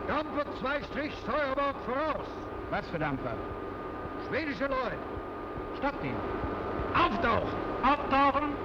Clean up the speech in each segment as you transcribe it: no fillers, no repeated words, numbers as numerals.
Dampfer 2 Strich, Steuerbord voraus. Was für Dampfer? Schwedische Leute. Stoppt ihn. Auftauchen! Auftauchen!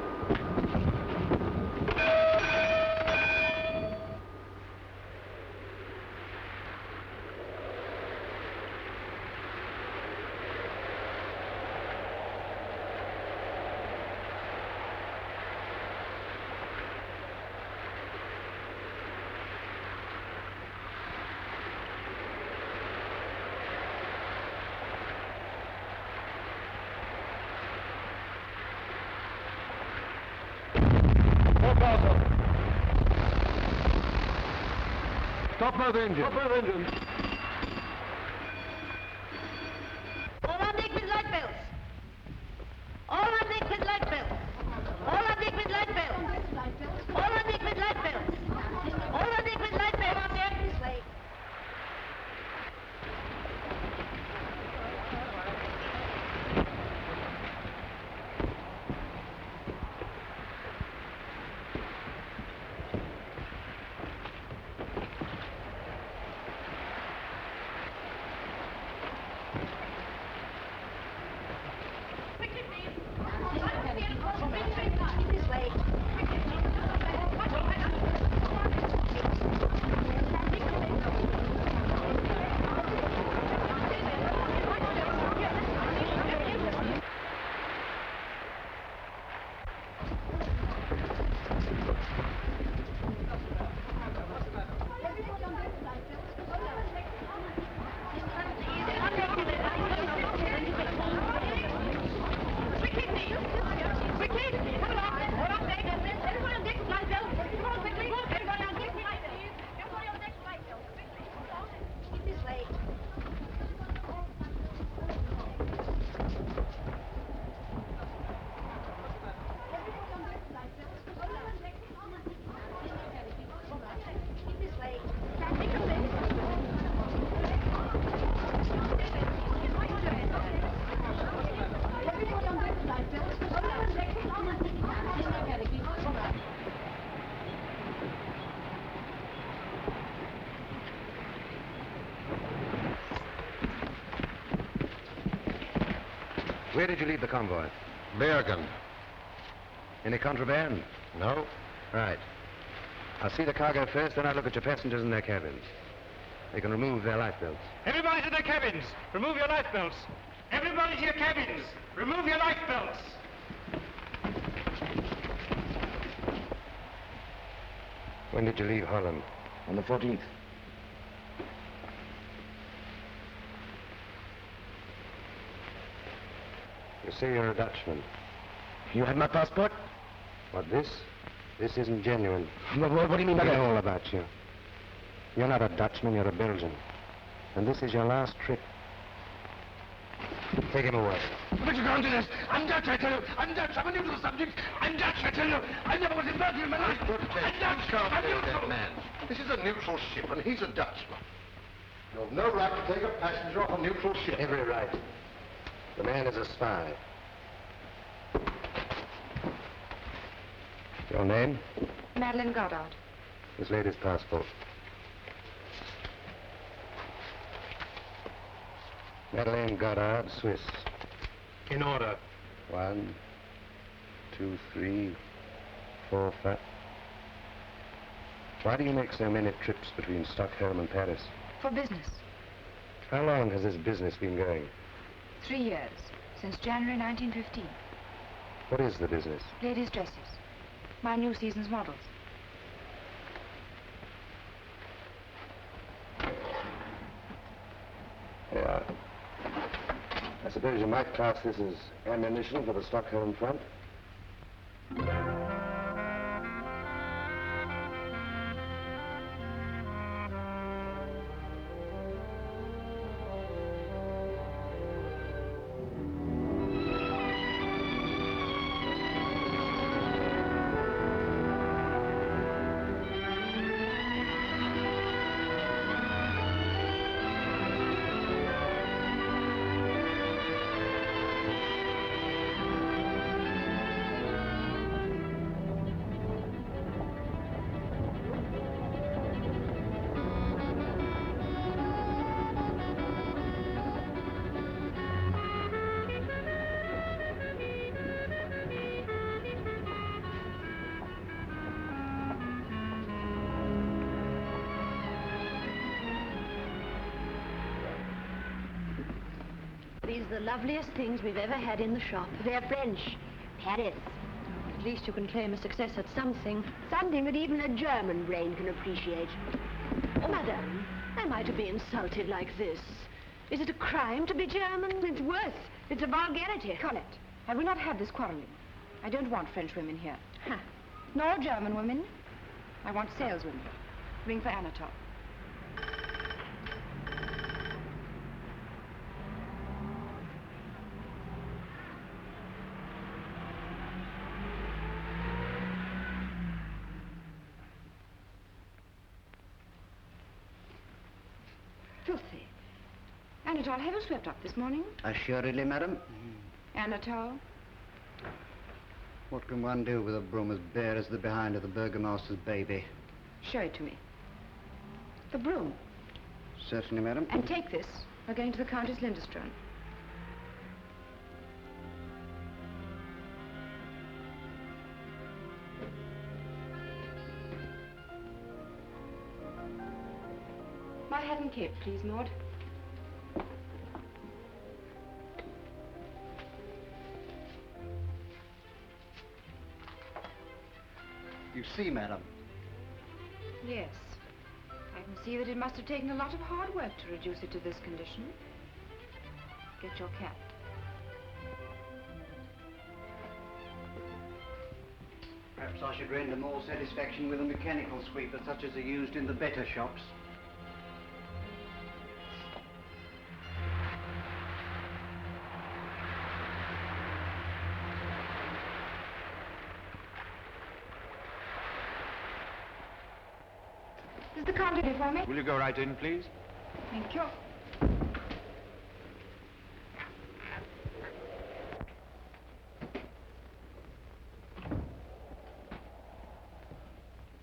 Stop both engines. Stop both engines. All on deck with light belts. All on deck with light belts. All on deck with light belts. All on deck with light belts. All on deck with light belts. On deck this way. Where did you leave the convoy? Bergen. Any contraband? No. Right. I'll see the cargo first, then I'll look at your passengers and their cabins. They can remove their life belts. Everybody to their cabins. Remove your life belts. Everybody to your cabins. Remove your life belts. When did you leave Holland? On the 14th. You say you're a Dutchman. You have my passport? What, this? This isn't genuine. What do you mean by I that? know all about you. You're not a Dutchman, you're a Belgian. And this is your last trip. Take him away. But you can't do this. I'm Dutch, I tell you. I'm Dutch. I'm a neutral subject. I'm Dutch, I tell you. I never was in Belgium in my life. I'm Dutch. I'm neutral. Man, this is a neutral ship, and he's a Dutchman. You've no right to take a passenger off a neutral ship. Every right. The man is a spy. Your name? Madeline Goddard. This lady's passport. Madeline Goddard, Swiss. In order. 1, 2, 3, 4, 5. Why do you make so many trips between Stockholm and Paris? For business. How long has this business been going? 3 years. Since January 1915. What is the business? Ladies' dresses. My new season's models. Yeah. I suppose you might class this as ammunition for the Stockholm front? These are the loveliest things we've ever had in the shop. They're French. Paris. At least you can claim a success at something. Something that even a German brain can appreciate. Oh, madame, am I to be insulted like this? Is it a crime to be German? It's worse. It's a vulgarity. Colette, I will not have this quarreling. I don't want French women here. Huh. Nor German women. I want saleswomen. Ring for Anatole. Filthy. Anatole, have you swept up this morning? Assuredly, madam. Anatole? What can one do with a broom as bare as the behind of the burgomaster's baby? Show it to me. The broom. Certainly, madam. And take this. We're going to the Countess Lindström. My hat and cape, please, Maud. You see, madam. Yes. I can see that it must have taken a lot of hard work to reduce it to this condition. Get your cap. Perhaps I should render more satisfaction with a mechanical sweeper such as are used in the better shops. Is the counter here for me? Will you go right in, please? Thank you.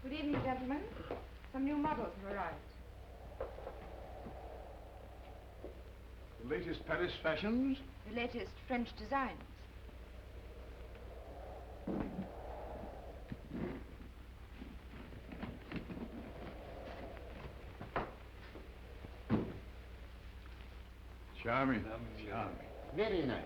Good evening, gentlemen. Some new models have arrived. The latest Paris fashions? The latest French designs. Charming. Charming. Very nice.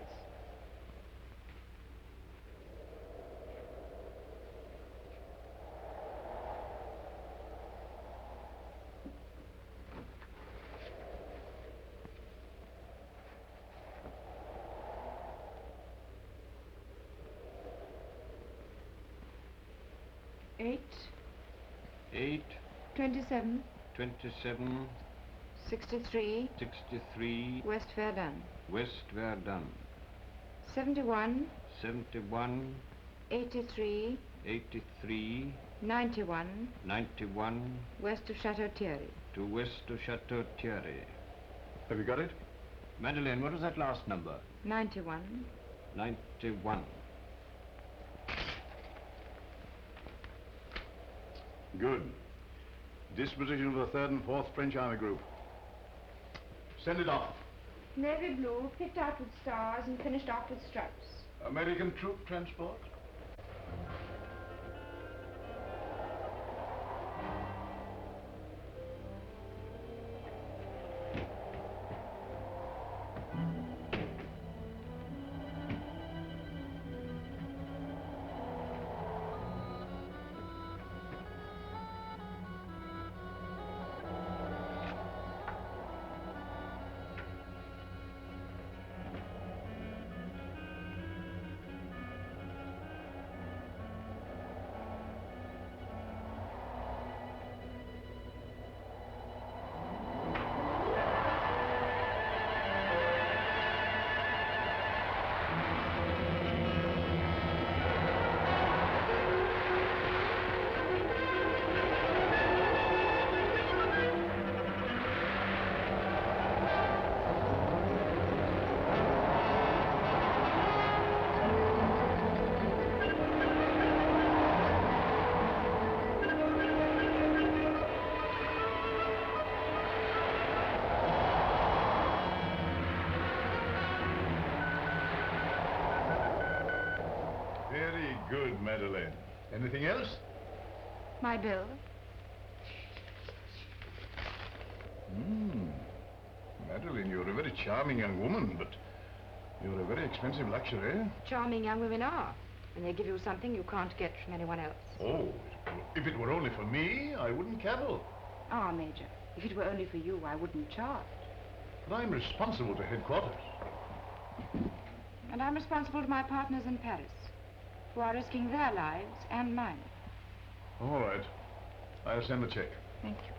Eight, 8, 27, 27, 63, 63, West Verdun. West Verdun. 71, 71, 83, 83, 91, 91, west of Chateau Thierry. to west of Chateau Thierry. Have you got it? Madeline, what was that last number? 91. 91. Good. Disposition of the 3rd and 4th French Army Group. Send it off. Navy blue, picked out with stars and finished off with stripes. American troop transport? Very good, Madeline. Anything else? My bill. Madeline, you're a very charming young woman, but You're a very expensive luxury. Charming young women are. And they give you something you can't get from anyone else. Oh, if it were only for me, I wouldn't cavil. Ah, Major, if it were only for you, I wouldn't charge. But I'm responsible to headquarters. And I'm responsible to my partners in Paris, who are risking their lives and mine. All right. I'll send the check. Thank you.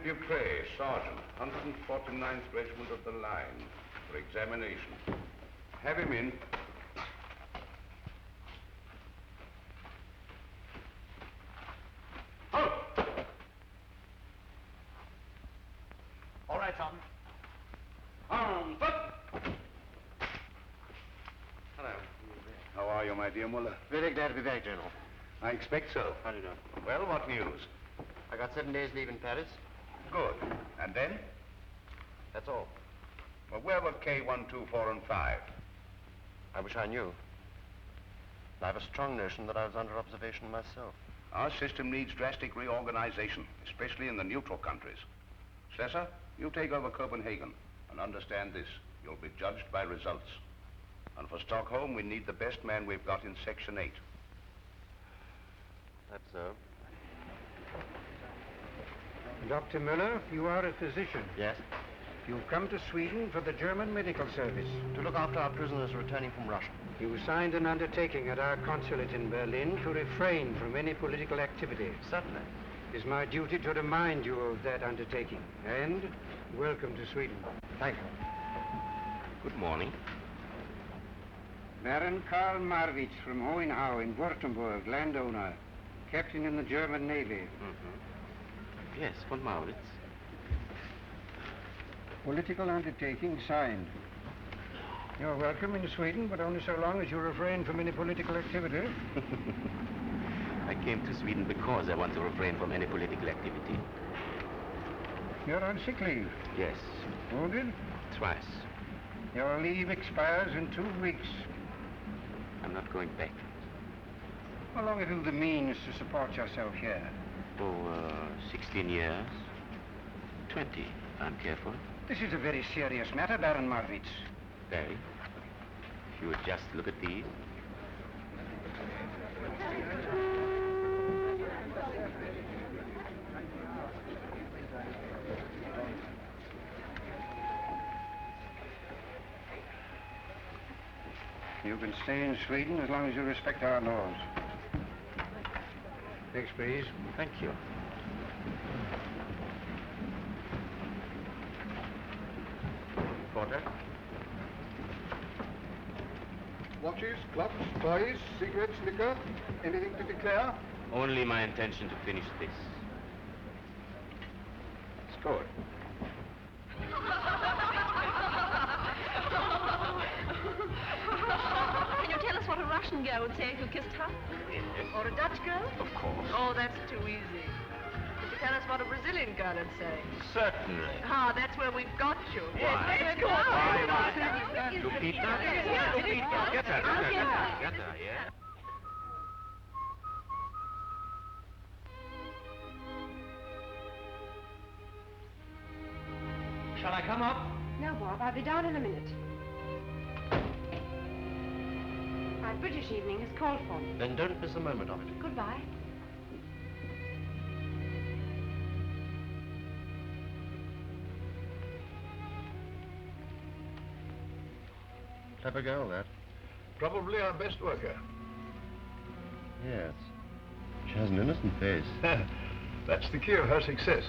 Dupre, Sergeant, 149th Regiment of the Line, for examination. Have him in. Halt! All right, Sergeant. On foot! Hello. How are you, my dear Muller? Very glad to be back, General. I expect so. How do you know? Well, what news? I got 7 days leave in Paris. Good. And then? That's all. Well, where were K1, 2, 4, and 5? I wish I knew. I have a strong notion that I was under observation myself. Our system needs drastic reorganization, especially in the neutral countries. Slesser, you take over Copenhagen, and understand this. You'll be judged by results. And for Stockholm, we need the best man we've got in Section 8. That's so. Dr. Müller, you are a physician. Yes? You've come to Sweden for the German medical service. To look after our prisoners returning from Russia. You signed an undertaking at our consulate in Berlin to refrain from any political activity. Certainly. It is my duty to remind you of that undertaking. And welcome to Sweden. Thank you. Good morning. Baron Karl Marwitz from Hohenau in Württemberg, landowner. Captain in the German Navy. Yes, von Marwitz. Political undertaking signed. You're welcome in Sweden, but only so long as you refrain from any political activity. I came to Sweden because I want to refrain from any political activity. You're on sick leave? Yes. Wounded? Twice. Your leave expires in 2 weeks. I'm not going back. How long have you the means to support yourself here? 16 years. 20, if I'm careful. This is a very serious matter, Baron Marwitz. Very. If you would just look at these. You can stay in Sweden as long as you respect our laws. Next, please. Thank you. Porter? Watches, clocks, toys, cigarettes, liquor, anything to declare? Only my intention to finish this. It's good. Can you tell us what a Russian girl would say if you kissed her? Yes. Or a Dutch girl? Of course. Oh, that's too easy. Could you tell us what a Brazilian girl would say? Certainly. Ah, that's where we've got you. Why? Let's go. Lupita? Yeah. Lupita. Get her, yeah? Shall I come up? No, Bob, I'll be down in a minute. Our British evening is called for me. Then don't miss a moment of it. Goodbye. Clever girl, that. Probably our best worker. Yes. She has an innocent face. That's the key of her success.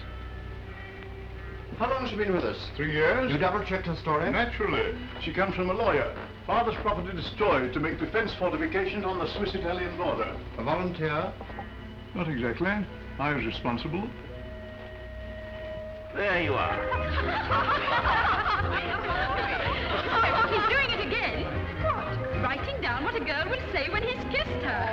How long has she been with us? 3 years? You double-checked her story? Naturally. She comes from a lawyer. Father's property destroyed to make defense fortifications on the Swiss-Italian border. A volunteer? Not exactly. I was responsible. There you are. He's doing it again. What? Writing down what a girl will say when he's kissed her.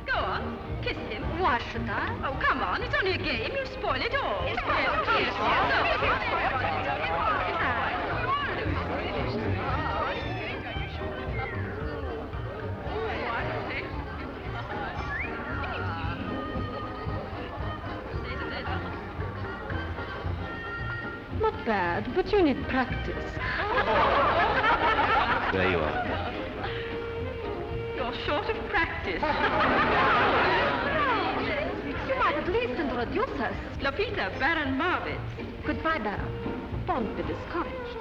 Go on, kiss him. Why should I? Oh, come on, it's only a game. You spoil it all. Not bad, but you need practice. There you are. You're short of practice. You might at least introduce us. Lopita, Baron Marwitz. Goodbye, Baron. Don't be discouraged.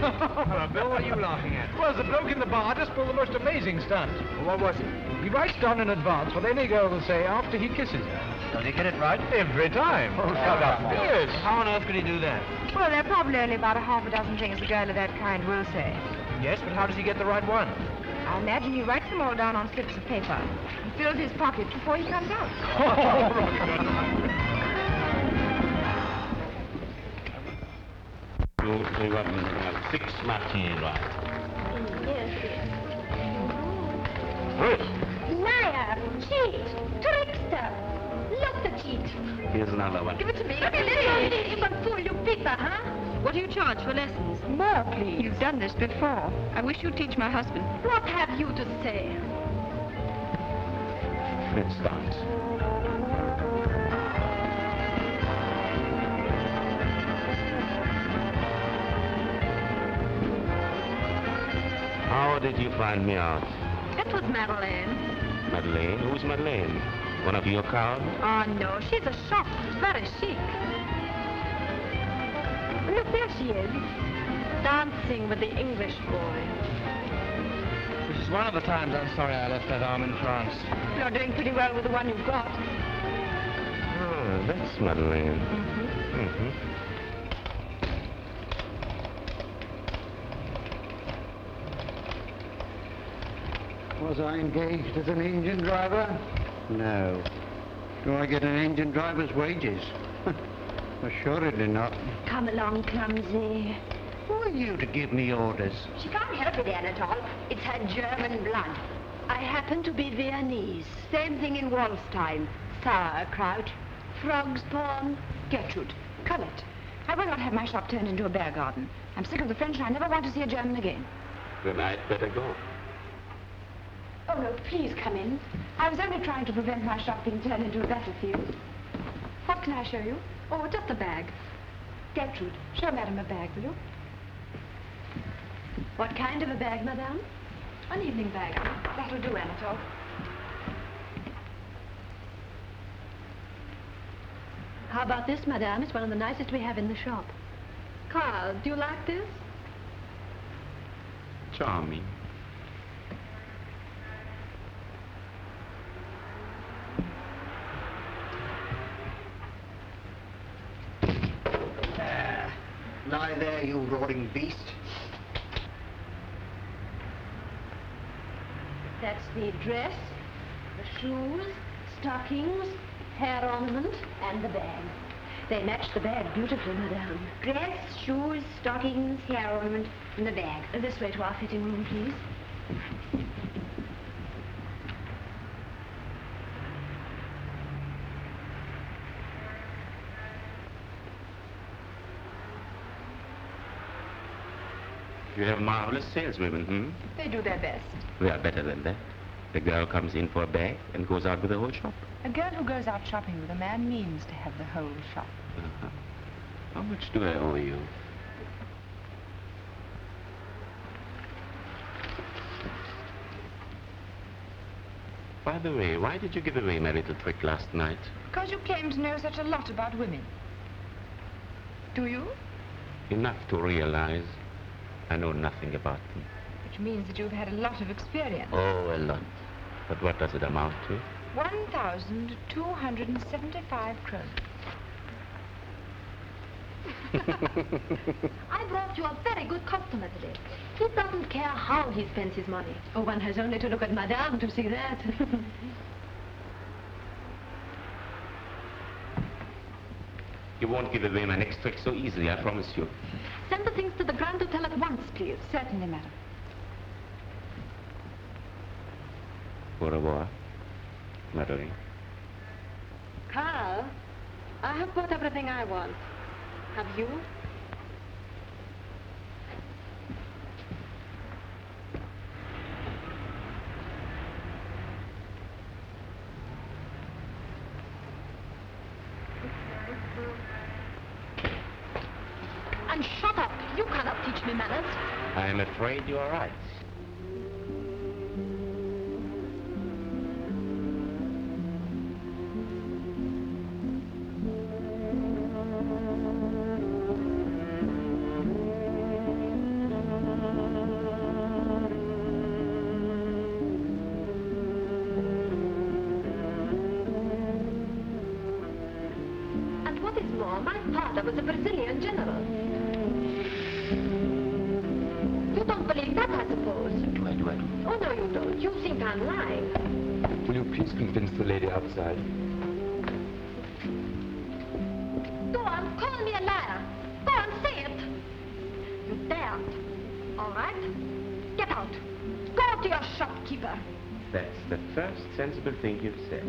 Hello, Bill, what are you laughing at? Well, the bloke in the bar just pulled the most amazing stunt. Well, what was it? He writes down in advance what any girl will say after he kisses her. Does he get it right? Every time. Oh, shut up, Bill. Yes. How on earth could he do that? Well, there are probably only about a half a dozen things a girl of that kind will say. Yes, but how does he get the right one? I imagine he writes them all down on slips of paper. He fills his pocket before he comes out. You got 6 martinis, right? Yes, Good. Liar, cheat, trickster. Love to cheat. Here's another one. Give it to me. Let me live. You can fool you people, huh? What do you charge for lessons? More, please. You've done this before. I wish you'd teach my husband. What have you to say? Let's start. How did you find me out? It was Madeline. Madeline? Who's Madeline? One of your crowd? Oh, no, she's a shop. Very chic. Look, there she is. Dancing with the English boy. This is one of the times I'm sorry I left that arm in France. You're doing pretty well with the one you've got. Oh, that's Madeline. Mm-hmm. Was I engaged as an engine driver? No. Do I get an engine driver's wages? Assuredly not. Come along, clumsy. Who are you to give me orders? She can't help it, Anatole. It's her German blood. I happen to be Viennese. Same thing in Wallstein. Sauerkraut, frog's pawn, Gertrude. Colette, I will not have my shop turned into a bear garden. I'm sick of the French and I never want to see a German again. Then I'd better go. Oh, no, please come in. I was only trying to prevent my shop being turned into a battlefield. What can I show you? Oh, just a bag. Gertrude, show Madame a bag, will you? What kind of a bag, madame? An evening bag. That'll do, Anatole. How about this, madame? It's one of the nicest we have in the shop. Karl, do you like this? Charming. Lie there, you roaring beast. That's the dress, the shoes, stockings, hair ornament, and the bag. They match the bag beautifully, madame. Dress, shoes, stockings, hair ornament, and the bag. This way to our fitting room, please. You have marvelous saleswomen, They do their best. We are better than that. The girl comes in for a bag and goes out with the whole shop. A girl who goes out shopping with a man means to have the whole shop. Uh-huh. How much do I owe you? By the way, why did you give away my little trick last night? Because you claim to know such a lot about women. Do you? Enough to realize I know nothing about them. Which means that you've had a lot of experience. Oh, a lot. But what does it amount to? 1,275 kroner. I brought you a very good customer today. He doesn't care how he spends his money. Oh, one has only to look at Madame to see that. You won't give away my next trick so easily, I promise you. Send the things to the Grand Hotel at once, please. Certainly, madam. Au revoir, Madeline. Karl, I have bought everything I want. Have you? And shut up. You cannot teach me manners. I am afraid you are right. Convince the lady outside. Go on, call me a liar. Go on, say it. You daren't. All right? Get out. Go to your shopkeeper. That's the first sensible thing you've said.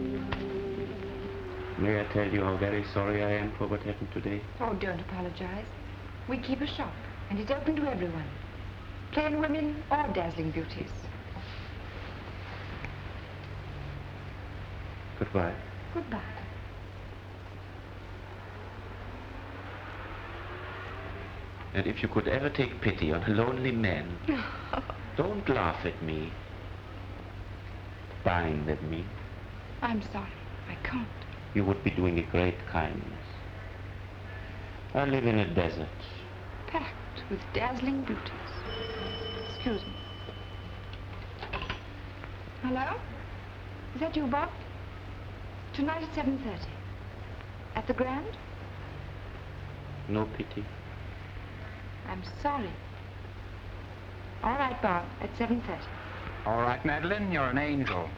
May I tell you how very sorry I am for what happened today? Oh, don't apologize. We keep a shop, and it's open to everyone. Plain women or dazzling beauties. Goodbye. Goodbye. And if you could ever take pity on a lonely man, don't laugh at me. Dine with me. I'm sorry. I can't. You would be doing a great kindness. I live in a desert. Packed with dazzling beauties. Excuse me. Hello? Is that you, Bob? Tonight at 7:30. At the Grand? No pity. I'm sorry. All right, Bob, at 7:30. All right, Madeline, you're an angel.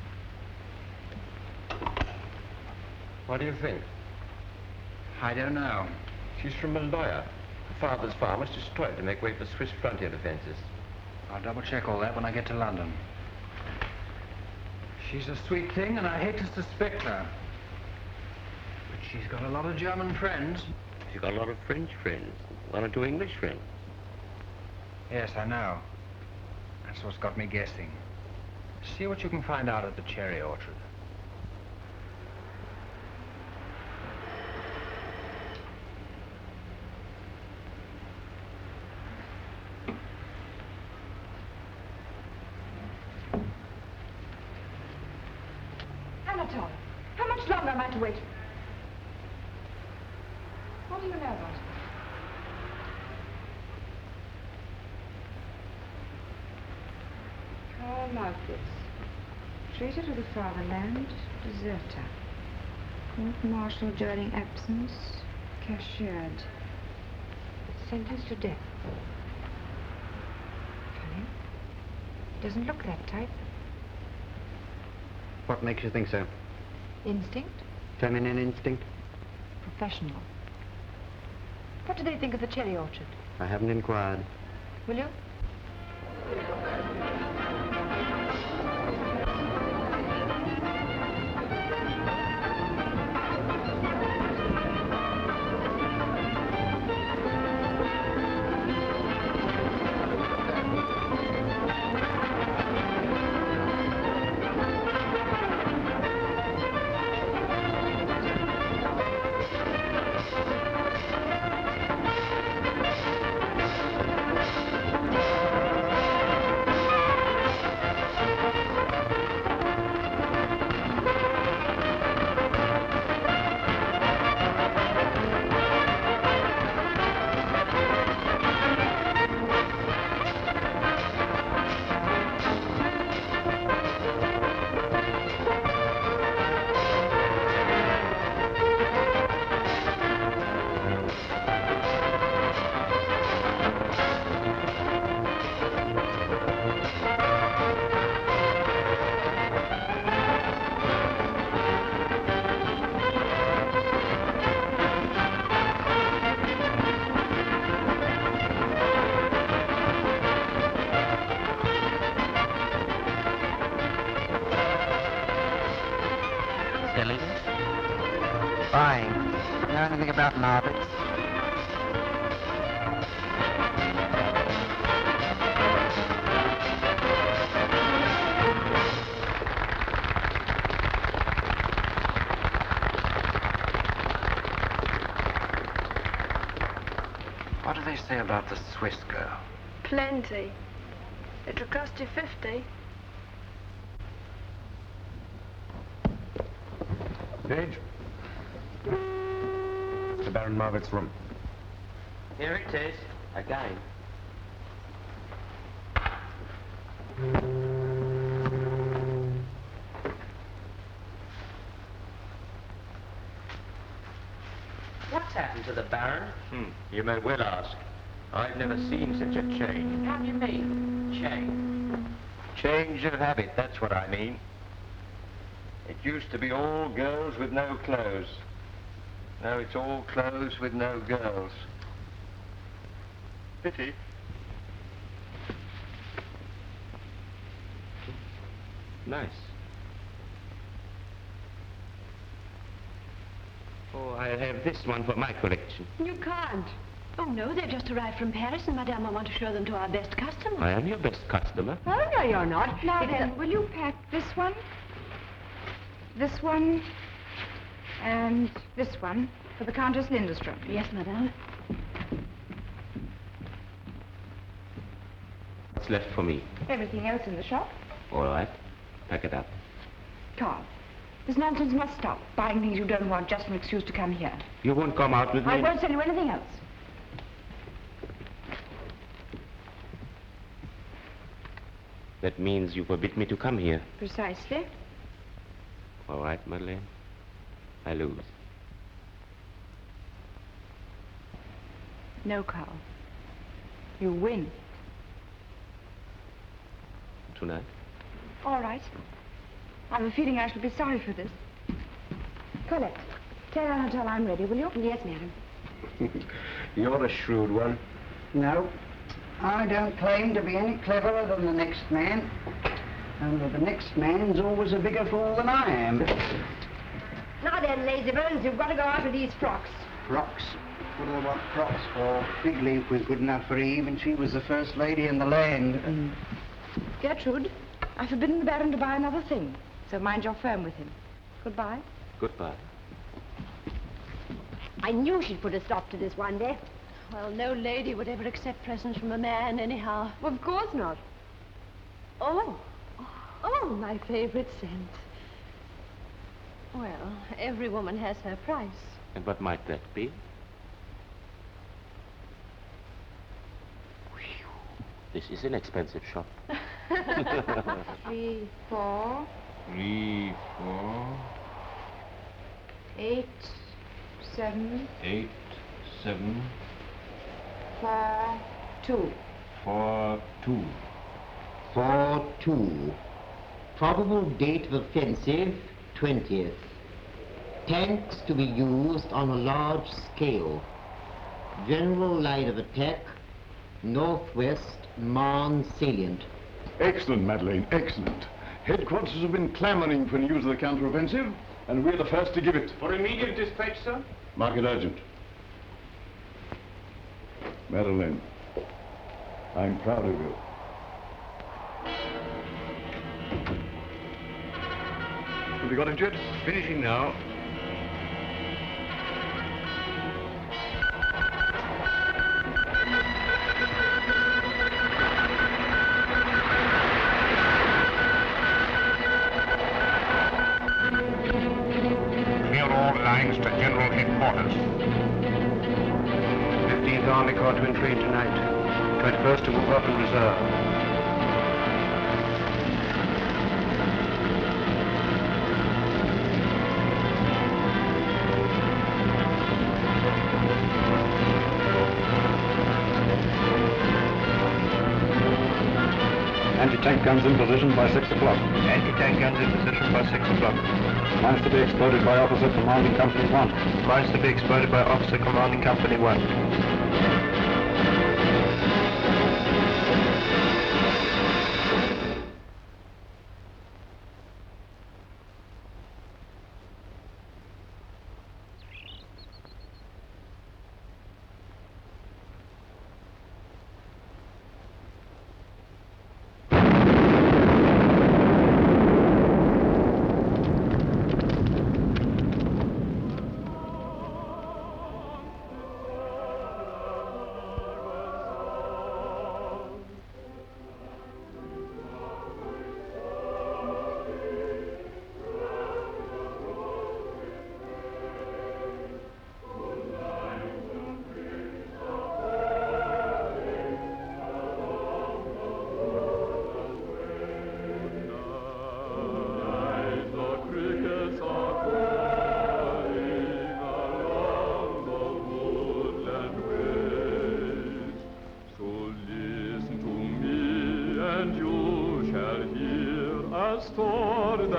What do you think? I don't know. She's from Malaya. Her father's farm was destroyed to make way for Swiss frontier defenses. I'll double-check all that when I get to London. She's a sweet thing, and I hate to suspect her. But she's got a lot of German friends. She's got a lot of French friends. One or two English friends. Yes, I know. That's what's got me guessing. See what you can find out at the cherry orchard. Anatole, how much longer am I to wait? What do you know about it? Karl Marwitz, traitor to the fatherland, deserter. Court-martial during absence, cashiered. Sentenced to death. Funny. Doesn't look that type. What makes you think so? Instinct? Feminine instinct? Professional. What do they think of the cherry orchard? I haven't inquired. Will you? Know anything about Marwitz? What do they say about the Swiss girl? Plenty. It'll cost you 50. Page. The Baron Marwitz's room. Here it is, again. What's happened to the Baron? You may well ask. I've never seen such a change. How do you mean, change? Change of habit, that's what I mean. It used to be all girls with no clothes. Now it's all clothes with no girls. Pity. Nice. Oh, I'll have this one for my collection. You can't. Oh, no, they've just arrived from Paris, and Madame, I want to show them to our best customers. I am your best customer. Oh, no, you're not. Now then, will you pack this one, and this one for the Countess Lindström? Yes, Madame. What's left for me? Everything else in the shop. All right. Pack it up. Carl, this nonsense must stop. Buying things you don't want just an excuse to come here. You won't come out with me? I won't sell you anything else. That means you forbid me to come here. Precisely. All right, Madeleine. I lose. No, Carl. You win. Tonight? All right. I have a feeling I shall be sorry for this. Colette, tell her until I'm ready, will you? Yes, madam. You're a shrewd one. No. I don't claim to be any cleverer than the next man. Only the next man's always a bigger fool than I am. Now then, lazy bones, you've got to go out with these frocks. Frocks? What do they want frocks for? Fig Leaf was good enough for Eve, and she was the first lady in the land. Gertrude, I've forbidden the Baron to buy another thing, so mind your firm with him. Goodbye. Goodbye. I knew she'd put a stop to this one day. Well, no lady would ever accept presents from a man, anyhow. Well, of course not. Oh, my favorite scent. Well, every woman has her price. And what might that be? This is an expensive shop. 3, 4. 3, 4. 8, 7. 8, 7. 4, 2. 4, 2. 4, 2. Probable date of offensive, 20th. Tanks to be used on a large scale. General line of attack, northwest Marne salient. Excellent, Madeline, excellent. Headquarters have been clamoring for news of the counter-offensive, and we're the first to give it. For immediate dispatch, sir? Mark it urgent. Madeline, I'm proud of you. Have you got it yet? Finishing now. Clear all lines to General Headquarters. 15th Army Corps to intrigue tonight. 21st to move up in reserve. Anti-tank guns in position by 6 o'clock. Anti-tank guns in position by 6 o'clock. Mines to be exploded by Officer Commanding Company 1. Mines to be exploded by Officer Commanding Company 1.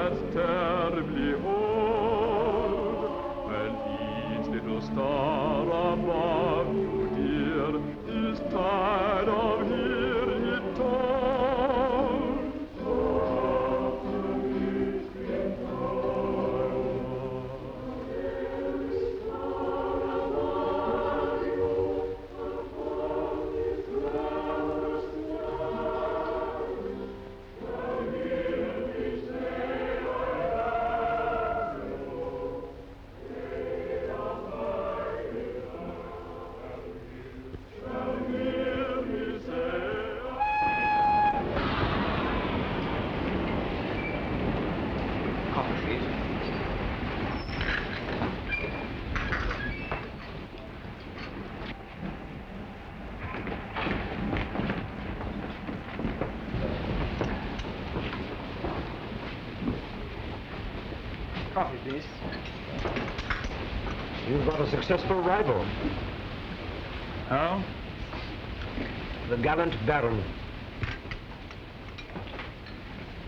that's terribly old, and each little star above you, dear, is tired of hearing it told. Coffee, please. You've got a successful rival. Oh? The gallant Baron.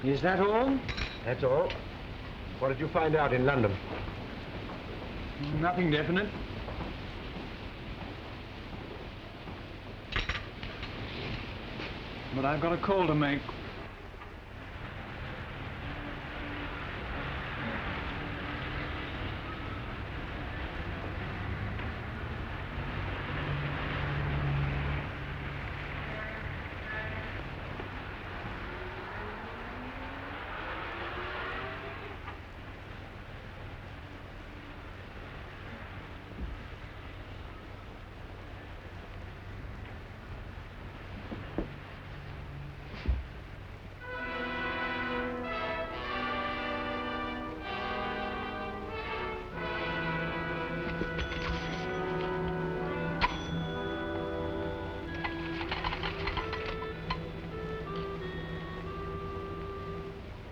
Is that all? That's all. What did you find out in London? Nothing definite. But I've got a call to make.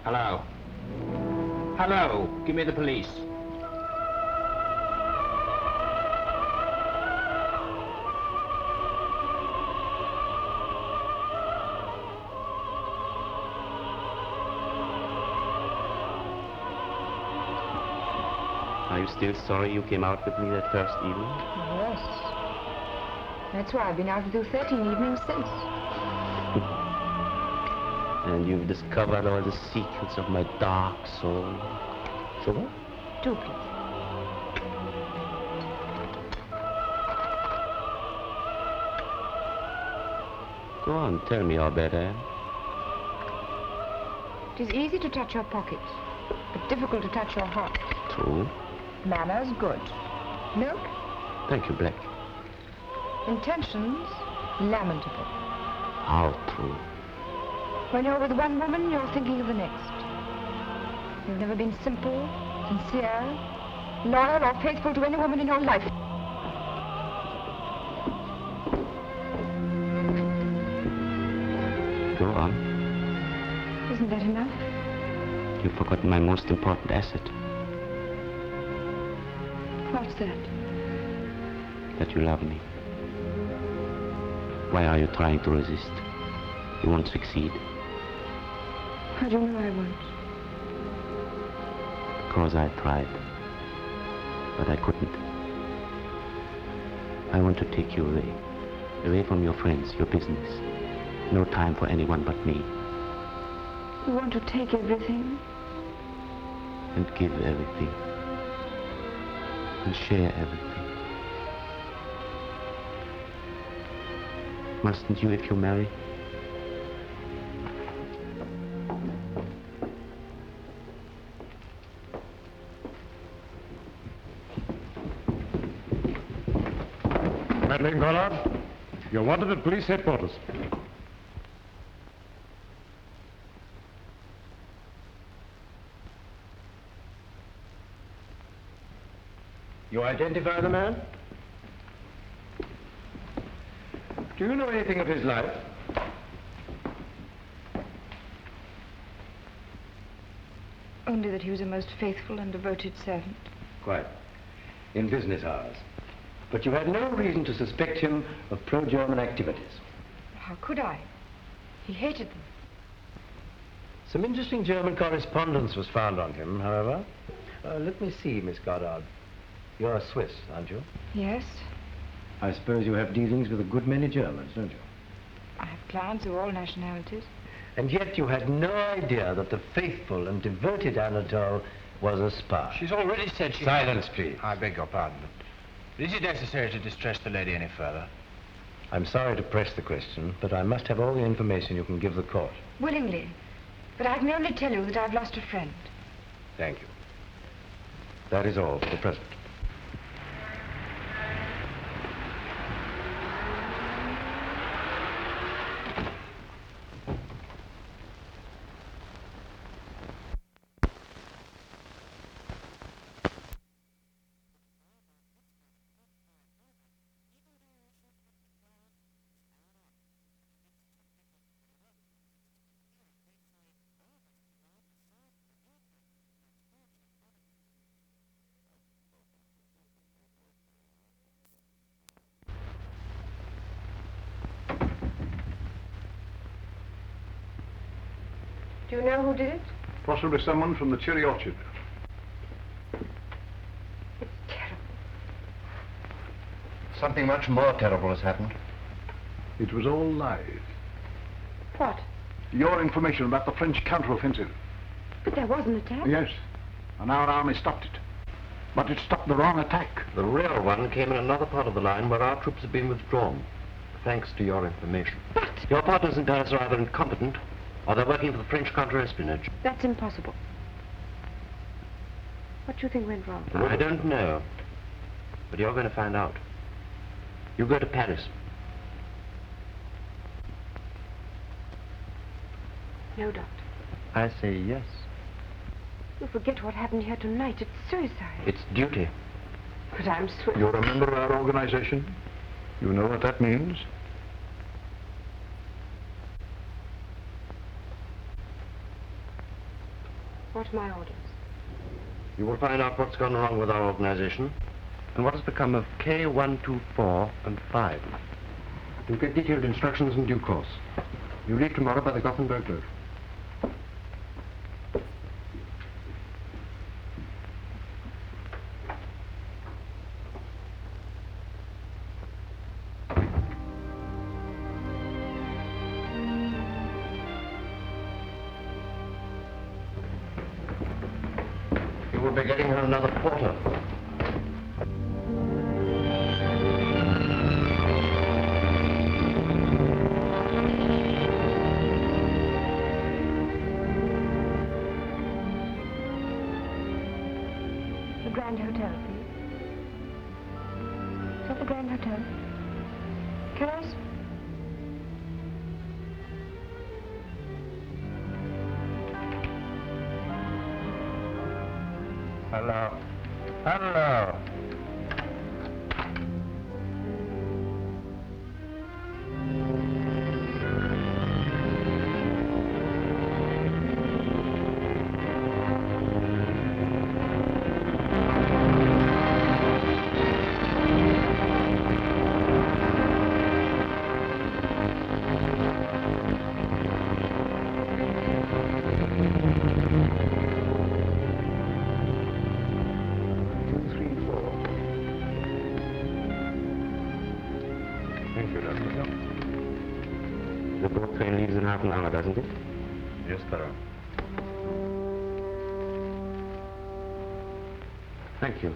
Hello. Hello. Give me the police. Are you still sorry you came out with me that first evening? Yes. That's why I've been out with you 13 evenings since. And you've discovered all the secrets of my dark soul. Sure? Do, please. Go on, tell me how bad I am. It is easy to touch your pockets, but difficult to touch your heart. True. Manners, good. Milk? Thank you, Black. Intentions, lamentable. How true. When you're with one woman, you're thinking of the next. You've never been simple, sincere, loyal, or faithful to any woman in your life. Go on. Isn't that enough? You've forgotten my most important asset. What's that? That you love me. Why are you trying to resist? You won't succeed. How do you know I won't? Because I tried. But I couldn't. I want to take you away. Away from your friends, your business. No time for anyone but me. You want to take everything? And give everything. And share everything. Mustn't you if you marry? Madeline Goddard, you're wanted at police headquarters. You identify the man? Do you know anything of his life? Only that he was a most faithful and devoted servant. Quite. In business hours. But you had no reason to suspect him of pro-German activities. How could I? He hated them. Some interesting German correspondence was found on him, however. Let me see, Miss Goddard. You're a Swiss, aren't you? Yes. I suppose you have dealings with a good many Germans, don't you? I have clients of all nationalities. And yet you had no idea that the faithful and devoted Anatole was a spy. She's already said she... Silence, please. I beg your pardon, but is it necessary to distress the lady any further? I'm sorry to press the question, but I must have all the information you can give the court. Willingly. But I can only tell you that I've lost a friend. Thank you. That is all for the present. Do you know who did it? Possibly someone from the cherry orchard. It's terrible. Something much more terrible has happened. It was all lies. What? Your information about the French counter-offensive. But there was an attack. Yes, and our army stopped it. But it stopped the wrong attack. The real one came in another part of the line where our troops have been withdrawn, thanks to your information. But... Your partners in Paris are either incompetent, or they're working for the French counter-espionage. That's impossible. What do you think went wrong? I don't know. But you're going to find out. You go to Paris. No, Doctor. I say yes. You forget what happened here tonight. It's suicide. It's duty. But I'm Swiss. You're a member of our organization. You know what that means. What are my orders? You will find out what's gone wrong with our organization and what has become of K124 and 5. You'll get detailed instructions in due course. You leave tomorrow by the Gothenburg road. We'll be getting her another porter. The Grand Hotel, please. Is that the Grand Hotel? Can I... Hello. Hello. The boat train leaves in half an hour, doesn't it? Yes, sir. Thank you.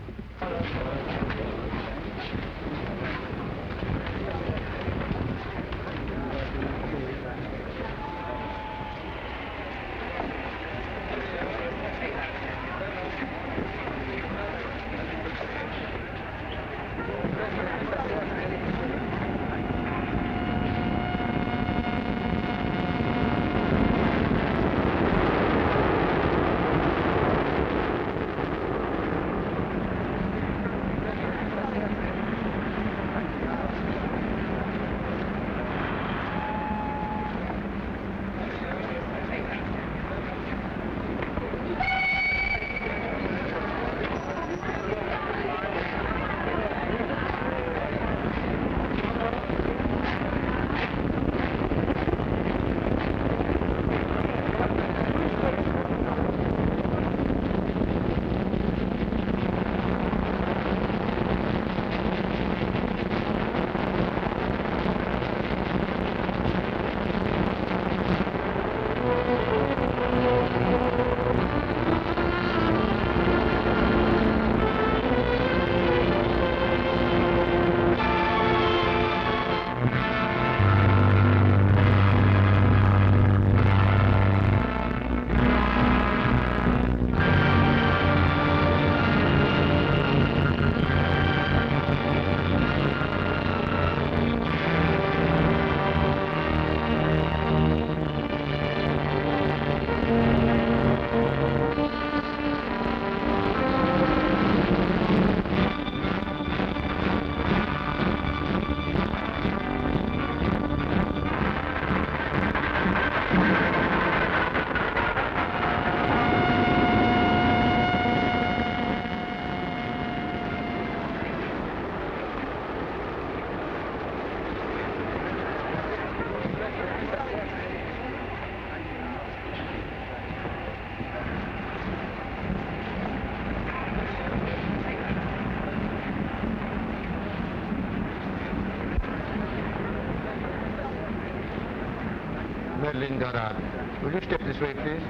Madeline Goddard, will you step this way, please?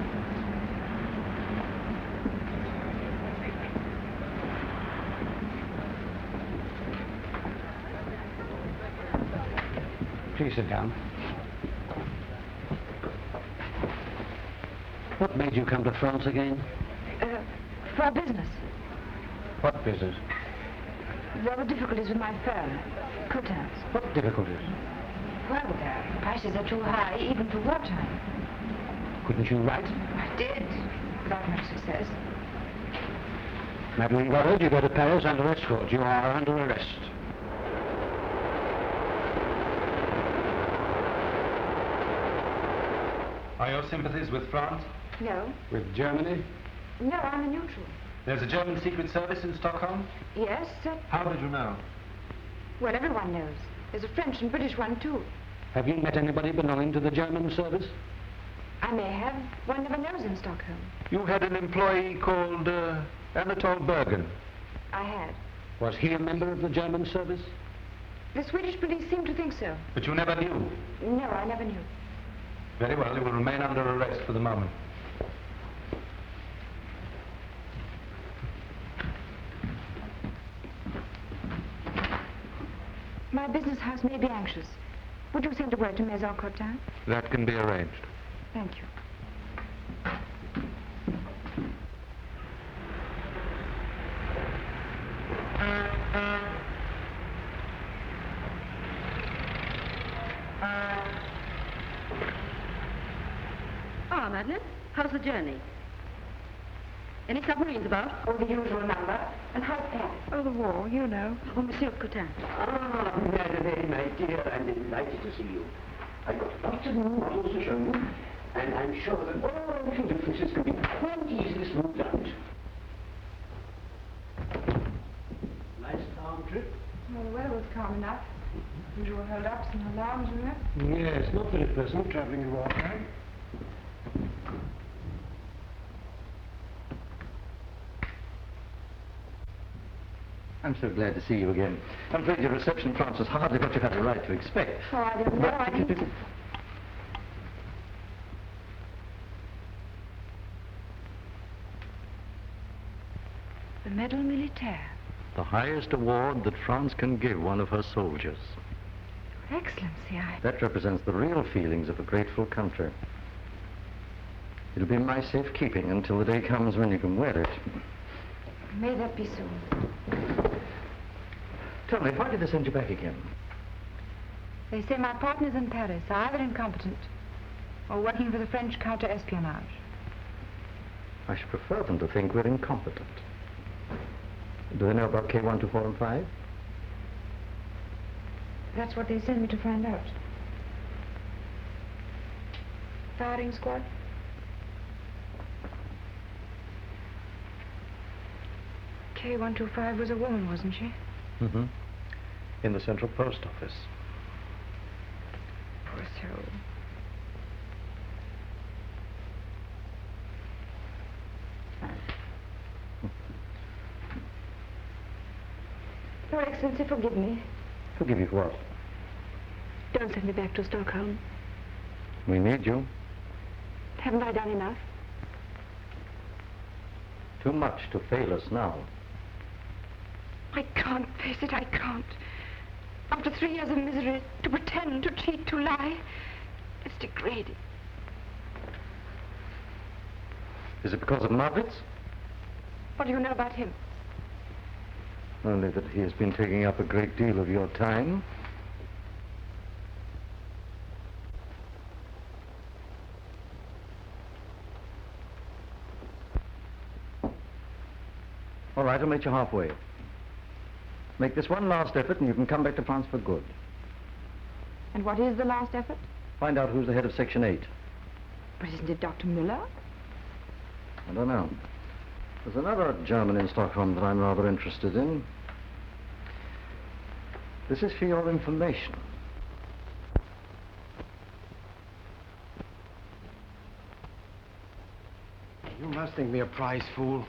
Please sit down. What made you come to France again? For our business. What business? There were difficulties with my firm, Coutins. What difficulties? Well, prices are too high, even for wartime. Couldn't you write? I did, without much success. Madeline Goddard, you go to Paris under escort. You are under arrest. Are your sympathies with France? No. With Germany? No, I'm a neutral. There's a German secret service in Stockholm? Yes, How did you know? well, everyone knows. There's a French and British one, too. Have you met anybody belonging to the German service? I may have. One never knows in Stockholm. You had an employee called Anatole Bergen. I had. Was he a member of the German service? The Swedish police seem to think so. But you never knew? No, I never knew. Very well, you will remain under arrest for the moment. My business house may be anxious. Would you send a word to Maison Cotin? That can be arranged. Thank you. Ah, Madeline, how's the journey? Any submarines about? Oh, the usual number. And how's Paris? Oh, the war, you know. Oh, Monsieur Cotin. Ah, Madeline, my dear, I'm delighted to see you. I've got lots of new models to show you, and I'm sure that all the differences can be quite easily smoothed out. Nice calm trip? Well, the weather was calm enough. Usual hold-ups and alarms, you know. Yes, not very pleasant traveling in wartime. I'm so glad to see you again. I'm afraid your reception in France was hardly what you had a right to expect. Oh, I don't know. I didn't... The Medal Militaire. The highest award that France can give one of her soldiers. Your Excellency, That represents the real feelings of a grateful country. It'll be in my safekeeping until the day comes when you can wear it. May that be soon. Tell me, why did they send you back again? They say my partners in Paris are either incompetent or working for the French counter-espionage. I should prefer them to think we're incompetent. Do they know about K124 and 5? That's what they sent me to find out. Firing squad? K125 was a woman, wasn't she? Mm-hmm. In the Central Post Office. Poor soul. Your Excellency, forgive me. Forgive you for what? Don't send me back to Stockholm. We need you. Haven't I done enough? Too much to fail us now. I can't face it, I can't. After 3 years of misery, to pretend, to cheat, to lie, it's degrading. Is it because of Marwitz? What do you know about him? Only that he has been taking up a great deal of your time. All right, I'll meet you halfway. Make this one last effort and you can come back to France for good. And what is the last effort? Find out who's the head of Section 8. But isn't it Dr. Müller? I don't know. There's another German in Stockholm that I'm rather interested in. This is for your information. You must think me a prize fool.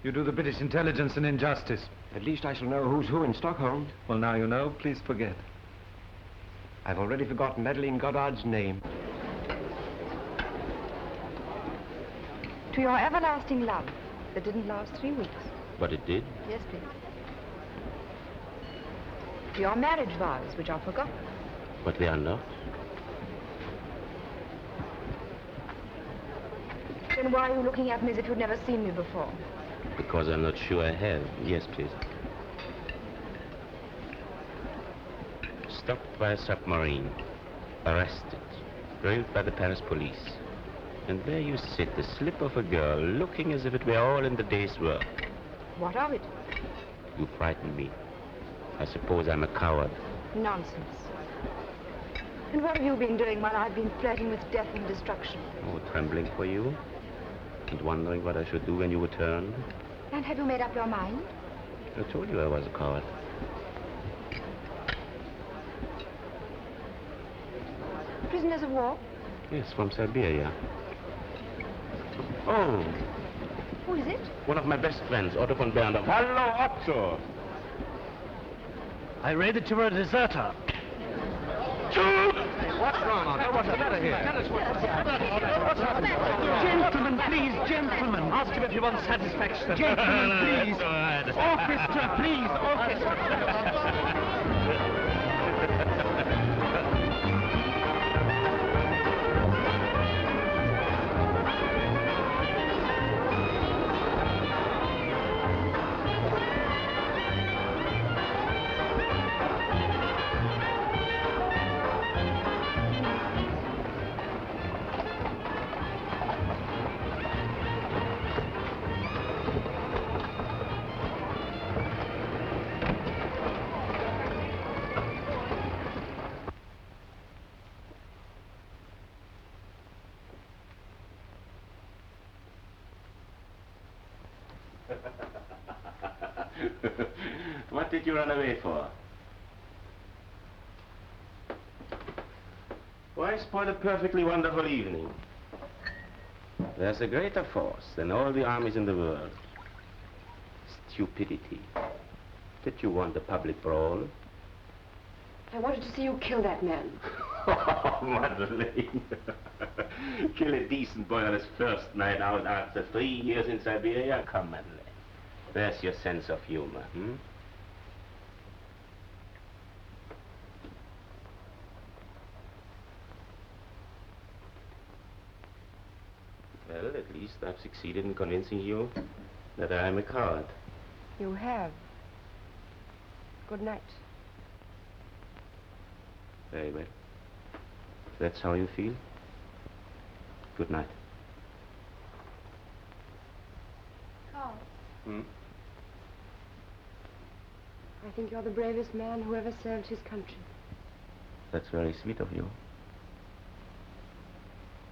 You do the British intelligence an injustice. At least I shall know who's who in Stockholm. Well, now you know. Please forget. I've already forgotten Madeline Goddard's name. To your everlasting love that didn't last 3 weeks. But it did. Yes, please. To your marriage vows, which are forgotten. But they are not. Then why are you looking at me as if you'd never seen me before? Because I'm not sure I have. Yes, please. Stopped by a submarine. Arrested. Grilled by the Paris police. And there you sit, the slip of a girl, looking as if it were all in the day's work. What of it? You frighten me. I suppose I'm a coward. Nonsense. And what have you been doing while I've been flirting with death and destruction? Oh, trembling for you? And wondering what I should do when you return? And have you made up your mind? I told you I was a coward. Prisoners of war? Yes, from Siberia. Oh, Who is it? one of my best friends, Otto von Berndorf. Hello, Otto! I read that you were a deserter. What's wrong, Otto? What's the matter here? Tell us what's happening. Gentlemen, please, gentlemen. Ask him if you want satisfaction. Gentlemen, please. Orchestra, please, orchestra. What did you run away for? Why spoil a perfectly wonderful evening? There's a greater force than all the armies in the world. Stupidity. Did you want a public brawl? I wanted to see you kill that man. Oh, Madeline. Kill a decent boy on his first night out after 3 years in Siberia? Come, Madeline. There's your sense of humor, hmm? Well, at least I've succeeded in convincing you that I am a coward. You have. Good night. Very well. If that's how you feel, good night. Karl, Hmm? I think you're the bravest man who ever served his country. That's very sweet of you.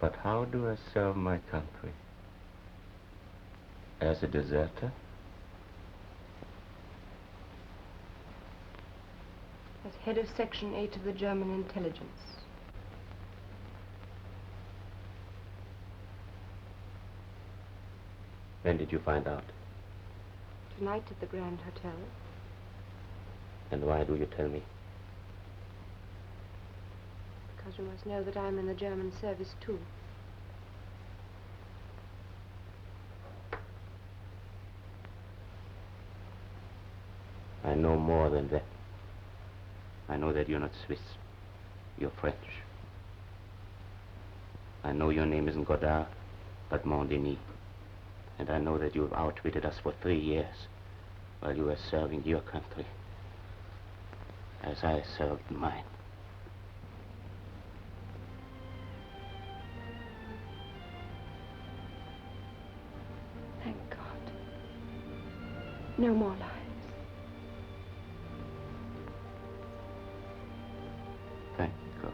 But how do I serve my country? As a deserter? As head of Section 8 of the German intelligence. When did you find out? Tonight at the Grand Hotel. And why do you tell me? Because you must know that I'm in the German service too. I know more than that. I know that you're not Swiss. You're French. I know your name isn't Goddard, but Mondini. And I know that you have outwitted us for 3 years while you were serving your country as I served mine. Thank God. No more lies. Thank God.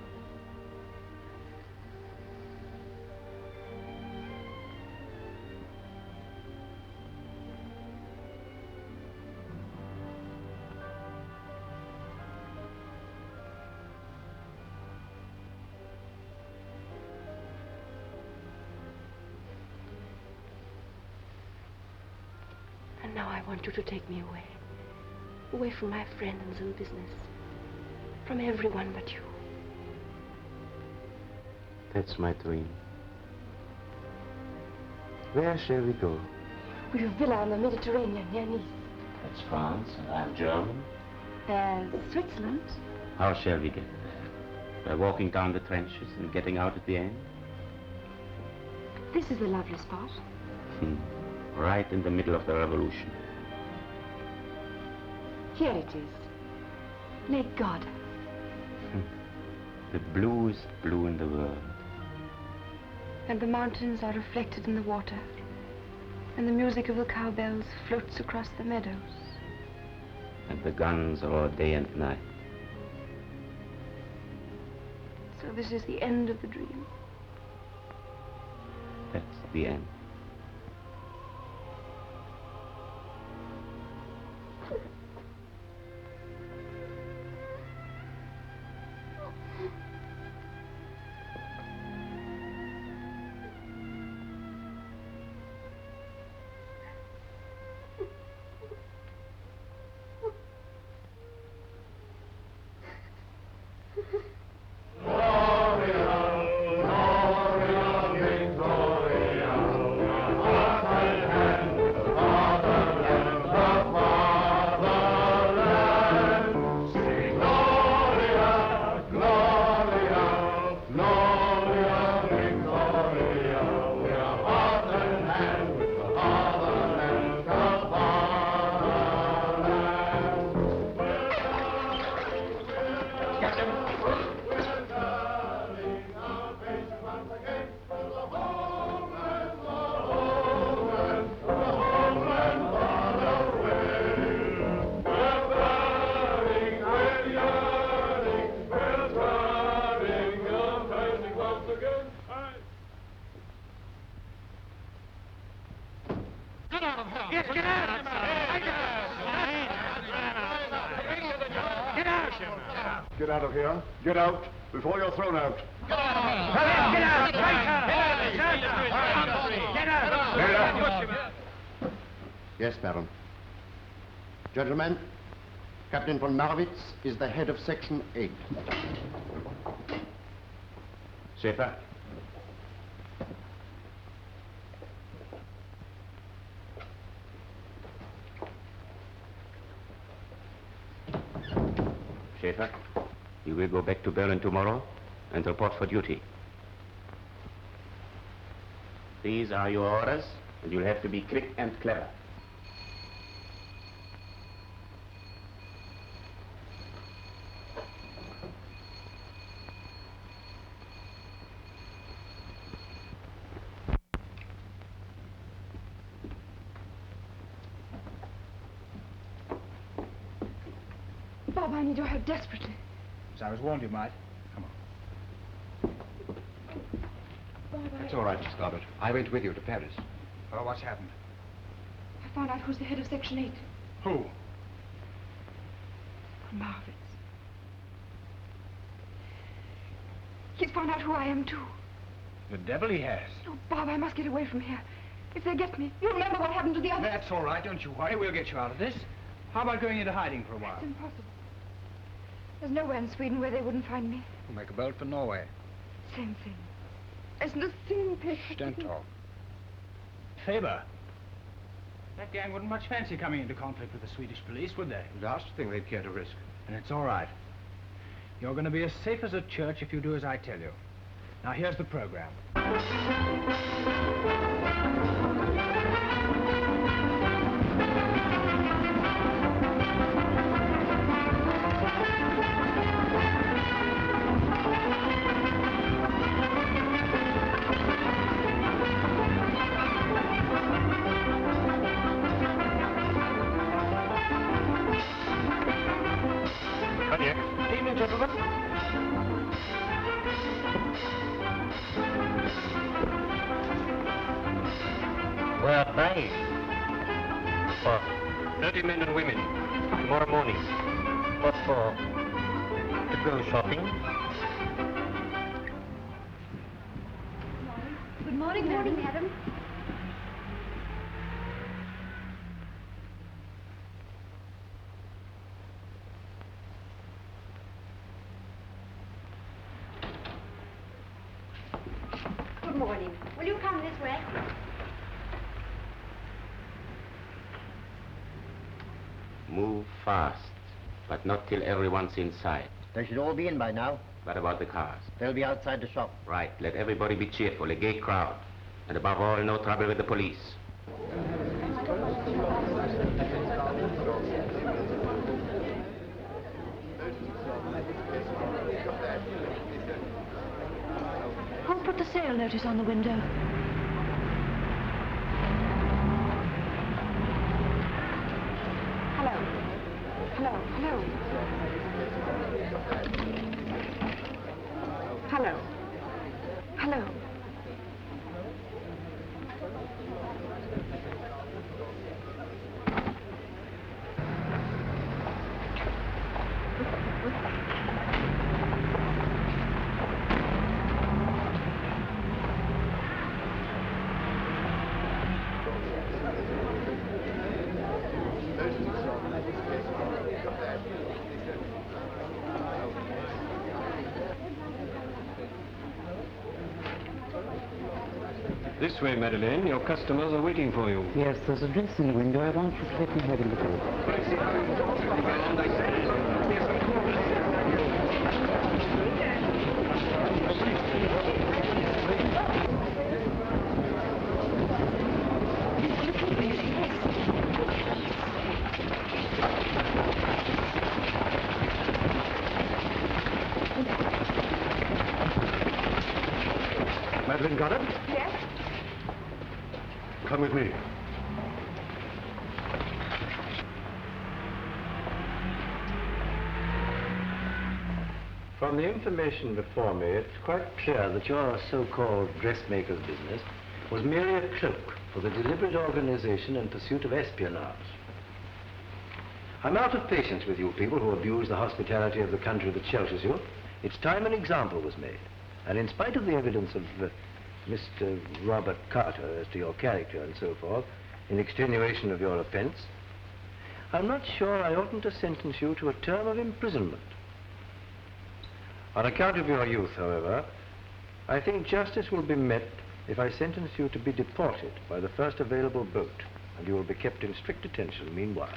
And now I want you to take me away. Away from my friends and business. From everyone but you. That's my dream. Where shall we go? We've a villa on the Mediterranean near Nice. That's France, and I'm German. Switzerland. How shall we get there? By walking down the trenches and getting out at the end? This is a lovely spot. Right in the middle of the revolution. Here it is. Lake Goddard. The bluest blue in the world. And the mountains are reflected in the water. And the music of the cowbells floats across the meadows. And the guns are all day and night. So this is the end of the dream. That's the end. Get out of here. Get out before you're thrown out. Get out! Get out! Yes, Baron. Gentlemen, Captain von Marwitz is the head of Section 8. Schäfer. Schäfer, you will go back to Berlin tomorrow and report for duty. These are your orders, and you'll have to be quick and clever. Bob, I need your help desperately. As I was warned you might. Come on. Bob, It's all right, Miss Goddard. I went with you to Paris. Oh, what's happened? I found out who's the head of Section 8. Who? Von Marwitz. He's found out who I am, too. The devil he has. Oh, Bob, I must get away from here. If they get me, you remember what happened to the others. That's all right, don't you worry. We'll get you out of this. How about going into hiding for a while? It's impossible. There's nowhere in Sweden where they wouldn't find me. We'll make a bolt for Norway. Same thing. There's nothing. Shh, don't talk. Faber. That gang wouldn't much fancy coming into conflict with the Swedish police, would they? Last thing they'd care to risk. And it's all right. You're going to be as safe as a church if you do as I tell you. Now, here's the program. Evening, gentlemen. We're buying for 30 men and women tomorrow morning. What for? To go shopping? Good morning, madam. Good morning, madam. Good morning. Will you come this way? Move fast, but not till everyone's inside. They should all be in by now. What about the cars? They'll be outside the shop. Right. Let everybody be cheerful, a gay crowd. And above all, no trouble with the police. Who put the sale notice on the window? Hello. Hello. Hello. Hello. Hello. This way, Madeline. Your customers are waiting for you. Yes, there's a dress in the window. I want you to let me have a look at Madeline Goddard? Yes? Come with me. From the information before me, it's quite clear that your so-called dressmaker's business was merely a cloak for the deliberate organization and pursuit of espionage. I'm out of patience with you people who abuse the hospitality of the country that shelters you. It's time an example was made. And in spite of the evidence of Mr. Robert Carter as to your character and so forth, in extenuation of your offense, I'm not sure I oughtn't to sentence you to a term of imprisonment. On account of your youth, however, I think justice will be met if I sentence you to be deported by the first available boat, and you will be kept in strict detention meanwhile.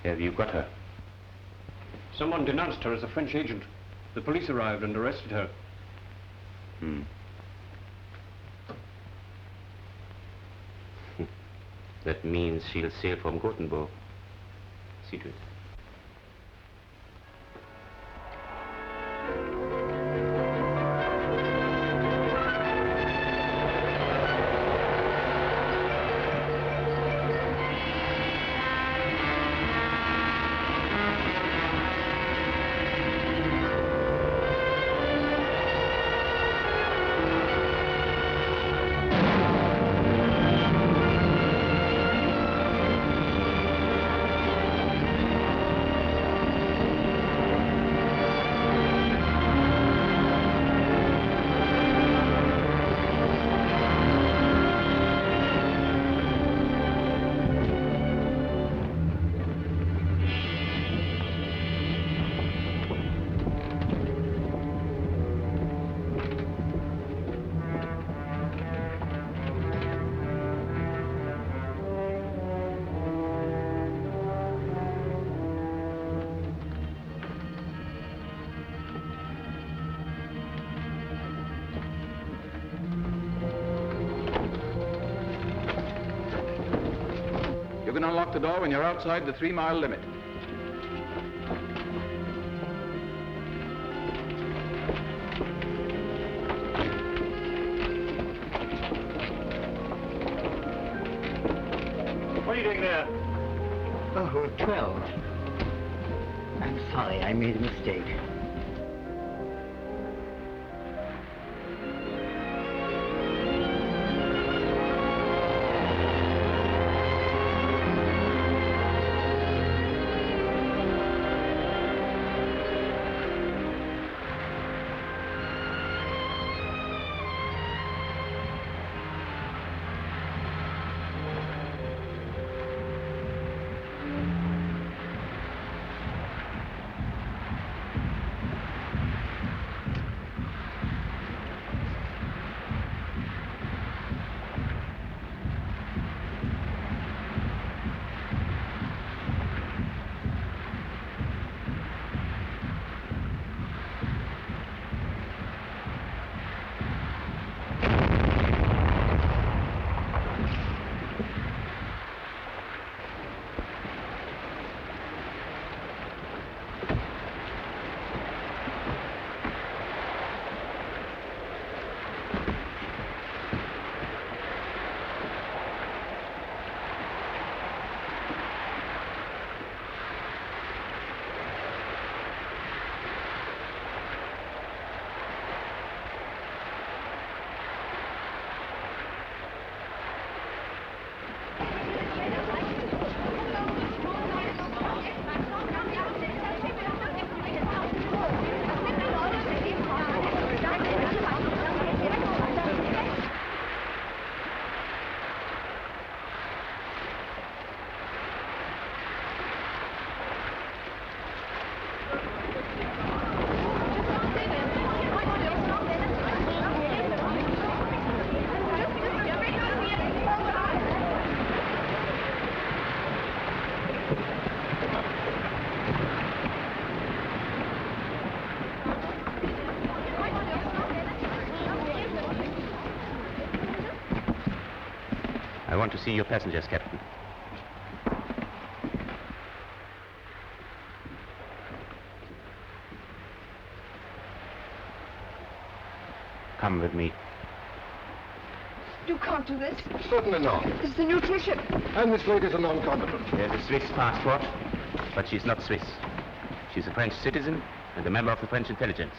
Have you got her? Someone denounced her as a French agent. The police arrived and arrested her. That means she'll sail from Gothenburg. See to it. You can unlock the door when you're outside the 3-mile limit. What are you doing there? Oh, 12. I'm sorry, I made a mistake. want to see your passengers, Captain. Come with me. You can't do this. Certainly not. This is a neutral ship. And this lady's a non-combatant. There's a Swiss passport, but she's not Swiss. She's a French citizen and a member of the French intelligence.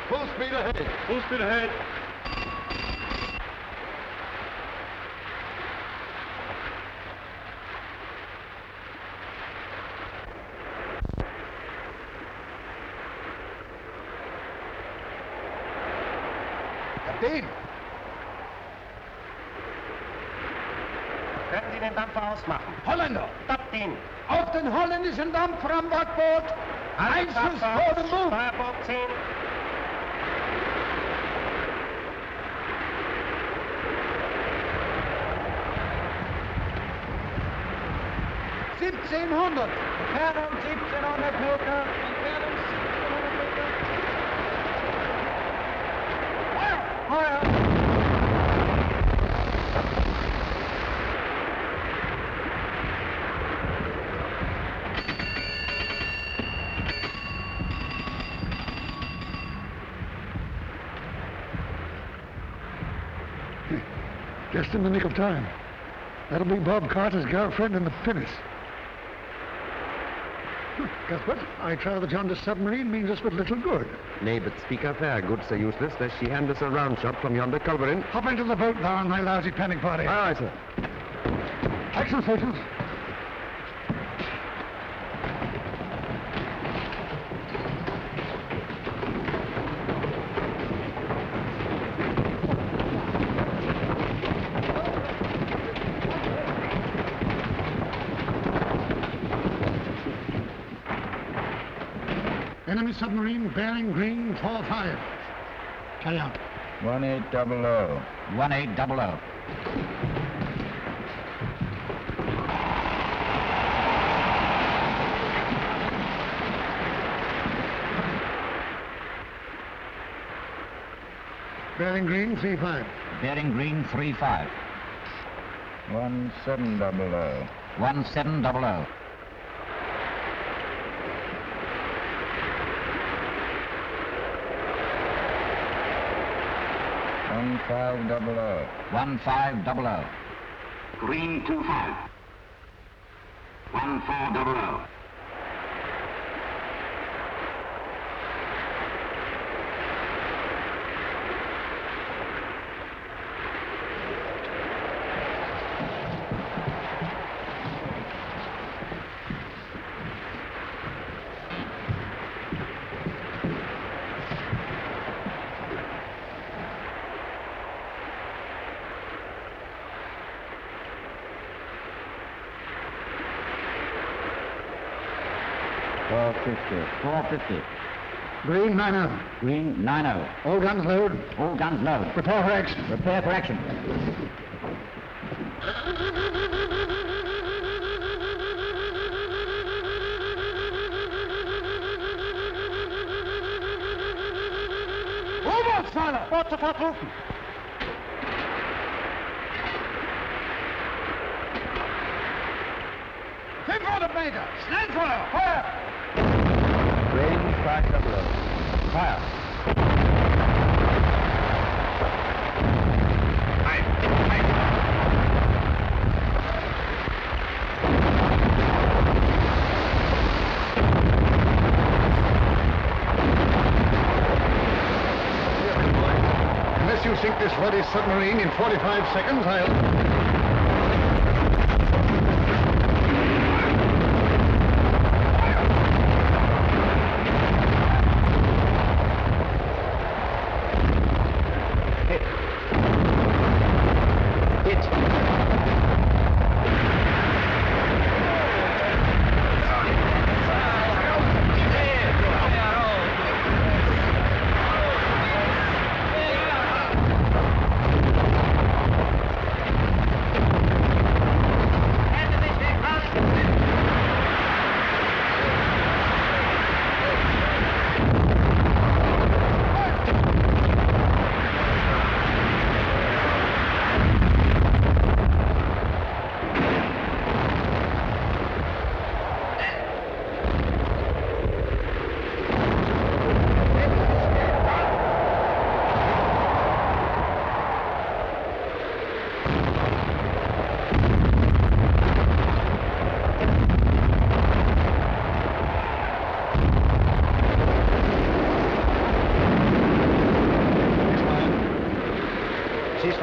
Full speed ahead. Full speed ahead. Captain! Können Sie den Dampfer ausmachen? Holländer! Kapitän! Auf den holländischen Dampfer am Backboot! Einschuss vor dem Bug! Steuerbord 10. Entfernung 1700 Meter. Entfernung 1700 Meter. Feuer! Just in the nick of time. That'll be Bob Carter's girlfriend in the pinnace. Guess what? I trow that yonder submarine means us but little good. Nay, but speak her fair, goods so useless, lest she hand us a round shot from yonder culverin. Hop into the boat, thou and thy lousy panic party. Aye, aye, sir. Action, stations. Enemy submarine bearing green 45. Carry on. 1800. 1800. Bearing green 35. Bearing green 35. 1700. 1700. 1500. 1500. Green 25. 1400. Green 90. Green 90. All guns load. All guns load. Prepare for action. Prepare for action. U-Boot-Fahrer! Boot sofort rufen! Meter! Schnellfeuer! Feuer! Green 500. Fire! Unless you sink this bloody submarine in 45 seconds, I'll...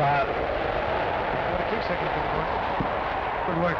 fire. 46 seconds, boy. Good work.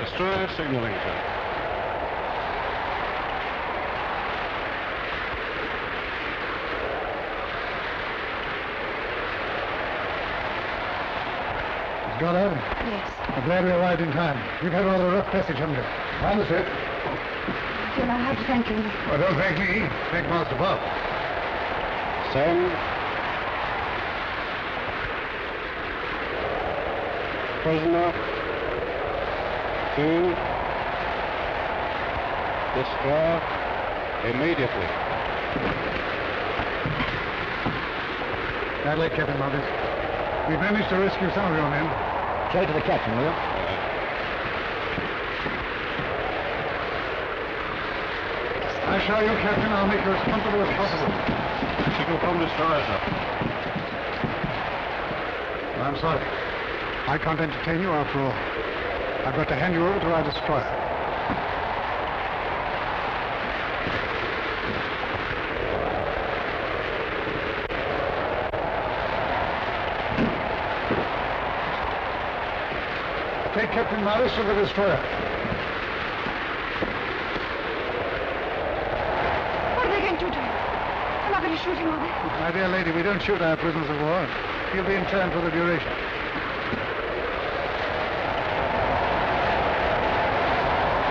Destroyer signaling, sir. Miss Goddard? Yes. I'm glad we arrived in time. We've had rather a rough passage, haven't we? I understand. I don't know how to thank you. Well, don't thank me. Thank Master Bob. Send. Prisoner. To. Destroyer. Immediately. Badly, Captain Marwitz. We've managed to rescue some of your men. Show it to the captain, will you? I assure you, Captain, I'll make you as comfortable as possible. Signal from destroyer, sir. I'm sorry. I can't entertain you after all. I've got to hand you over to our destroyer. Take Captain Marwitz to the destroyer. What are they going to do to him? I'm not going to shoot him, are they? My dear lady, we don't shoot our prisoners of war. He'll be interned for the duration.